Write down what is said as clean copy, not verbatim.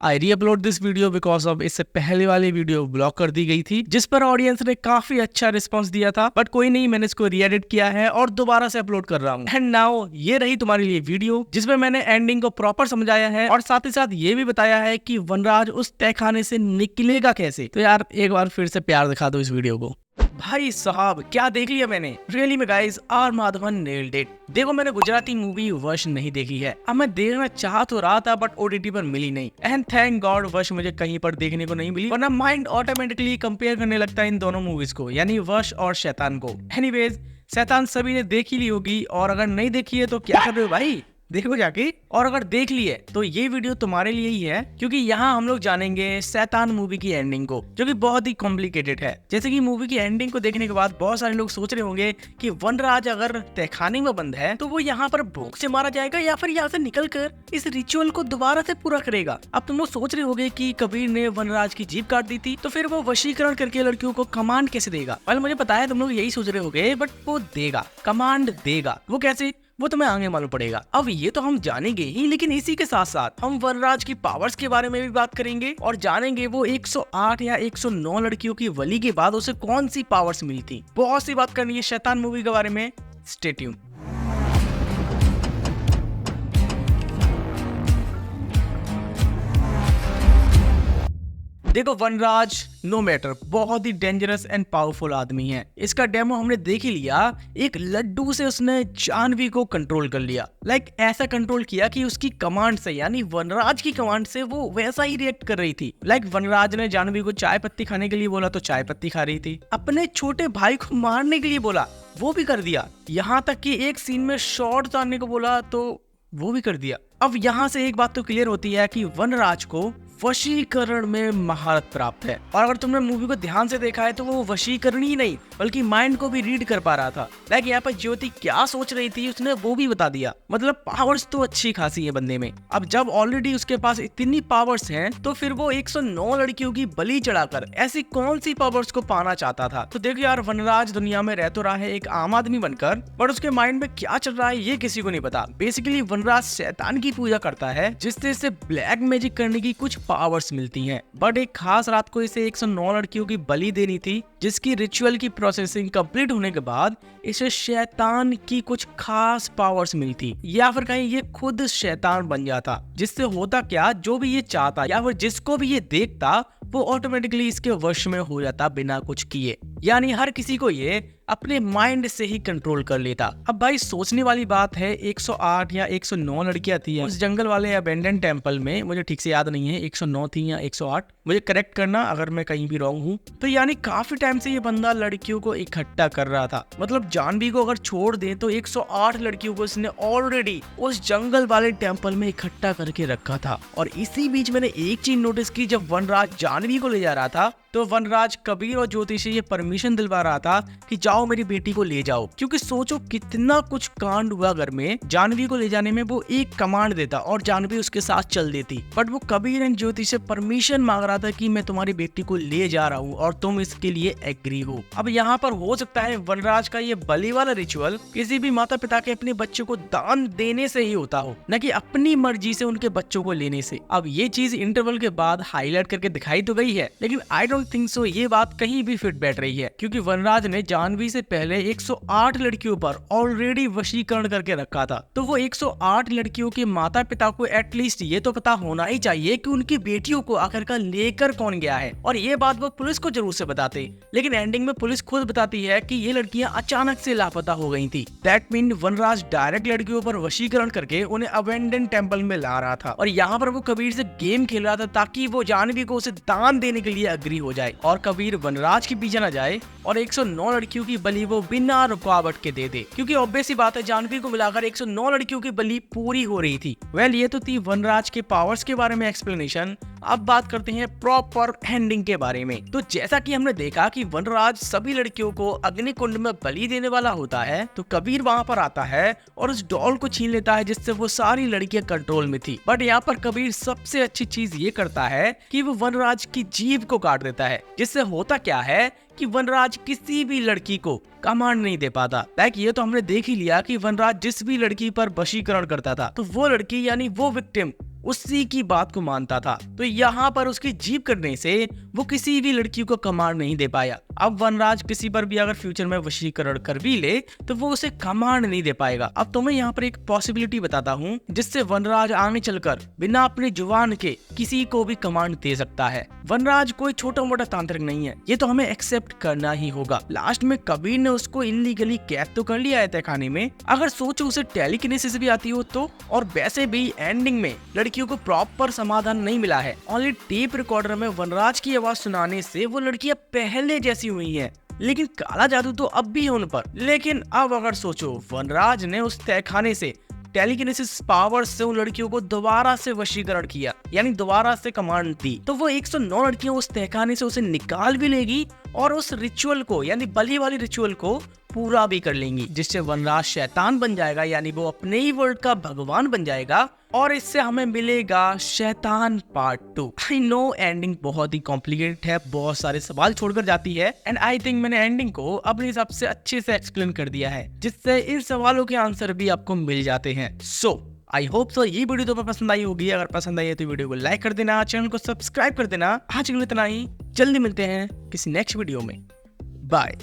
आई री upload this video because of इससे पहले वाली वीडियो ब्लॉक कर दी गई थी जिस पर ऑडियंस ने काफी अच्छा रिस्पांस दिया था। बट कोई नहीं, मैंने इसको री एडिट किया है और दोबारा से अपलोड कर रहा हूँ। एंड नाउ ये रही तुम्हारे लिए वीडियो जिसमें मैंने एंडिंग को प्रॉपर समझाया है और साथ ही साथ ये भी बताया है कि वनराज उस तहखाने से निकलेगा कैसे। तो यार एक बार फिर से प्यार दिखा दो इस वीडियो को। भाई साहब क्या देख लिया मैंने, रियली में guys, R Madhavan nailed it. देखो मैंने गुजराती मूवी वश नहीं देखी है। अब मैं देखना चाह तो रहा था बट ओटीटी पर मिली नहीं। एंड थैंक गॉड वश मुझे कहीं पर देखने को नहीं मिली, वरना माइंड ऑटोमेटिकली कंपेयर करने लगता है इन दोनों मूवीज को, यानी वश और शैतान को। एनीवेज, शैतान सभी ने देख ही ली होगी और अगर नहीं देखी है तो क्या कर रहे हो भाई, देखो जाके। और अगर देख ली है तो ये वीडियो तुम्हारे लिए ही है, क्योंकि यहाँ हम लोग जानेंगे शैतान मूवी की एंडिंग को, जो कि बहुत ही कॉम्प्लिकेटेड है। जैसे कि मूवी की एंडिंग को देखने के बाद बहुत सारे लोग सोच रहे होंगे कि वनराज अगर तहखाने में बंद है तो वो यहाँ पर भूख से मारा जाएगा या फिर यहाँ से निकल कर इस रिचुअल को दोबारा से पूरा करेगा। अब तुम लोग सोच रहे होगे कि कबीर ने वनराज की जीभ काट दी थी तो फिर वो वशीकरण करके लड़कियों को कमांड कैसे देगा। मुझे पता है तुम लोग यही सोच रहे होगे, बट वो देगा, कमांड देगा। वो कैसे, वो तुम्हें आगे मालूम पड़ेगा। अब ये तो हम जानेंगे ही, लेकिन इसी के साथ साथ हम वनराज की पावर्स के बारे में भी बात करेंगे और जानेंगे वो 108 या 109 लड़कियों की बलि के बाद उसे कौन सी पावर्स मिली थी। बहुत सी बात करनी है शैतान मूवी के बारे में। Stay tune. देखो वनराज नो मैटर बहुत ही डेंजरस एंड पावरफुल आदमी है। इसका डेमो हमने देख ही लिया। एक लड्डू से उसने जानवी को कंट्रोल कर लिया। ऐसा कंट्रोल किया कि उसकी कमांड से, यानी वनराज की कमांड से वो वैसा ही रिएक्ट कर रही थी। वनराज ने जानवी को चाय पत्ती खाने के लिए बोला तो चाय पत्ती खा रही थी। अपने छोटे भाई को मारने के लिए बोला, वो भी कर दिया। यहाँ तक कि एक सीन में शॉट उतारने को बोला तो वो भी कर दिया। अब यहाँ से एक बात तो क्लियर होती है कि वनराज को वशीकरण में महारत प्राप्त है। और अगर तुमने मूवी को ध्यान से देखा है तो वो वशीकरण ही नहीं बल्कि माइंड को भी रीड कर पा रहा था। यहाँ पर ज्योति क्या सोच रही थी उसने वो भी बता दिया। मतलब पावर्स तो अच्छी खासी है बंदे में। अब जब ऑलरेडी उसके पास इतनी पावर्स हैं तो फिर वो 109 लड़कियों की बलि चढ़ाकर ऐसी कौन सी पावर्स को पाना चाहता था। तो देखो यार, वनराज दुनिया में रह तो रहा है एक आम आदमी बनकर, बट उसके माइंड में क्या चल रहा है ये किसी को नहीं पता। बेसिकली वनराज शैतान की पूजा करता है जिससे इसे ब्लैक मैजिक करने की कुछ पावर्स मिलती हैं। बट एक खास रात को इसे 109 लड़कियों की बलि देनी थी, जिसकी रिचुअल की प्रोसेसिंग कंप्लीट होने के बाद इसे शैतान की कुछ खास पावर्स मिलती, या फिर कहीं ये खुद शैतान बन जाता। जिससे होता क्या, जो भी ये चाहता या फिर जिसको भी ये देखता वो ऑटोमेटिकली इसके वश में हो जाता बिना कुछ किए। यानी हर किसी को ये अपने माइंड से ही कंट्रोल कर लेता। अब भाई सोचने वाली बात है, 108 या 109 लड़कियां थी उस जंगल वाले अबेंडन टेम्पल में। मुझे ठीक से याद नहीं है 109 थी या 108, मुझे करेक्ट करना अगर मैं कहीं भी रॉन्ग हूँ। तो यानी काफी टाइम से ये बंदा लड़कियों को इकट्ठा कर रहा था। मतलब जानवी को अगर छोड़ दे तो 108 लड़कियों को इसने ऑलरेडी उस जंगल वाले टेम्पल में इकट्ठा करके रखा था। और इसी बीच मैंने एक चीज नोटिस की, जब वनराज जानवी को ले जा रहा था तो वनराज कबीर और ज्योति से ये परमिशन दिलवा रहा था कि जाओ मेरी बेटी को ले जाओ। क्योंकि सोचो कितना कुछ कांड हुआ घर में। जानवी को ले जाने में वो एक कमांड देता और जानवी उसके साथ चल देती, बट वो कबीर एंड ज्योति से परमिशन मांग रहा था कि मैं तुम्हारी बेटी को ले जा रहा हूँ और तुम इसके लिए एग्री हो। अब यहाँ पर हो सकता है वनराज का ये बलि वाला रिचुअल किसी भी माता पिता के अपने बच्चों को दान देने से ही होता हो, न कि अपनी मर्जी से उनके बच्चों को लेने से। अब ये चीज इंटरवल के बाद हाईलाइट करके दिखाई तो गई है, लेकिन आई डोंट थिंक सो ये बात कहीं भी फिट बैठ रही है, क्योंकि वनराज ने जानवी से पहले 108 लड़कियों पर ऑलरेडी वशीकरण करके रखा था। तो वो 108 लड़कियों के माता पिता को एटलीस्ट ये तो पता होना ही चाहिए कि उनकी बेटियों को आखिरकार लेकर कौन गया है। और ये बात वो पुलिस को जरूर से बताते, लेकिन एंडिंग में पुलिस खुद बताती है कि ये लड़कियां अचानक से लापता हो गई थी। दैट मीन वनराज डायरेक्ट लड़कियों पर वशीकरण करके उन्हें अबेंडन टेम्पल में ला रहा था। और यहाँ पर वो कबीर से गेम खेल रहा था ताकि वो जानवी को उसे दान देने के लिए अग्री हो जाए और कबीर वनराज के पीछे न जाए और 109 लड़कियों की बलि वो बिना रुकावट के दे दे। क्योंकि ऑब्वियस सी बात है, जानवी को मिलाकर 109 लड़कियों की बलि पूरी हो रही थी। ये तो थी वनराज के पावर्स के बारे में एक्सप्लेनेशन। अब बात करते हैं प्रॉपर एंडिंग के बारे में। तो जैसा कि हमने देखा कि वनराज सभी लड़कियों को अग्निकुंड में बलि देने वाला होता है, तो कबीर वहां पर आता है और उस डॉल को छीन लेता है जिससे वो सारी लड़कियां कंट्रोल में थी। बट यहाँ पर कबीर सबसे अच्छी चीज ये करता है कि वो वनराज की जीभ को काट देता है, जिससे होता क्या है कि वनराज किसी भी लड़की को कमांड नहीं दे पाता। ये तो हमने देख ही लिया कि वनराज जिस भी लड़की पर वशीकरण करता था तो वो लड़की यानी वो विक्टिम उसी की बात को मानता था। तो यहाँ पर उसकी जीप करने से वो किसी भी लड़की को कमांड नहीं दे पाया। अब वनराज किसी पर भी अगर फ्यूचर में वशीकरण कर भी ले तो वो उसे कमांड नहीं दे पाएगा। अब तुम्हें यहाँ पर एक पॉसिबिलिटी बताता हूँ जिससे वनराज आगे चलकर बिना अपने जुबान के किसी को भी कमांड दे सकता है। वनराज कोई छोटा मोटा तांत्रिक नहीं है, ये तो हमें एक्सेप्ट करना ही होगा। लास्ट में कबीर ने उसको इल्लीगली कैद तो कर लिया है तहखाने में, अगर सोचो उसे टेलीकिनेसिस भी आती हो तो। और वैसे भी एंडिंग में लड़कियों को प्रॉपर समाधान नहीं मिला है। ओनली टेप रिकॉर्डर में वनराज की आवाज सुनाने से वो लड़कियां पहले जैसी हुई हैं, लेकिन काला जादू तो अब भी है उन पर। लेकिन अब अगर सोचो वनराज ने उस तहखाने से टेलीकिनेसिस पावर से उन लड़कियों को दोबारा से वशीकरण किया, यानी दोबारा से कमांड दी, तो वो 109 लड़कियां उस तहखाने से उसे निकाल भी लेगी और उस रिचुअल को यानी बलि वाली रिचुअल को पूरा भी कर लेंगी, जिससे वनराज शैतान बन जाएगा, यानी वो अपने ही वर्ल्ड का भगवान बन जाएगा। और इससे हमें मिलेगा शैतान पार्ट 2। आई नो एंडिंग बहुत ही कॉम्प्लिकेटेड है, बहुत सारे सवाल छोड़कर जाती है, एंड आई थिंक मैंने एंडिंग को अपने हिसाब से अच्छे से एक्सप्लेन कर दिया है, जिससे इन सवालों के आंसर भी आपको मिल जाते हैं। सो आई होप सो ये वीडियो तुम्हें पसंद आई होगी। अगर पसंद आई है तो वीडियो को लाइक कर देना, चैनल को सब्सक्राइब कर देना। आज के लिए इतना ही, जल्दी मिलते हैं किसी नेक्स्ट वीडियो में। बाय।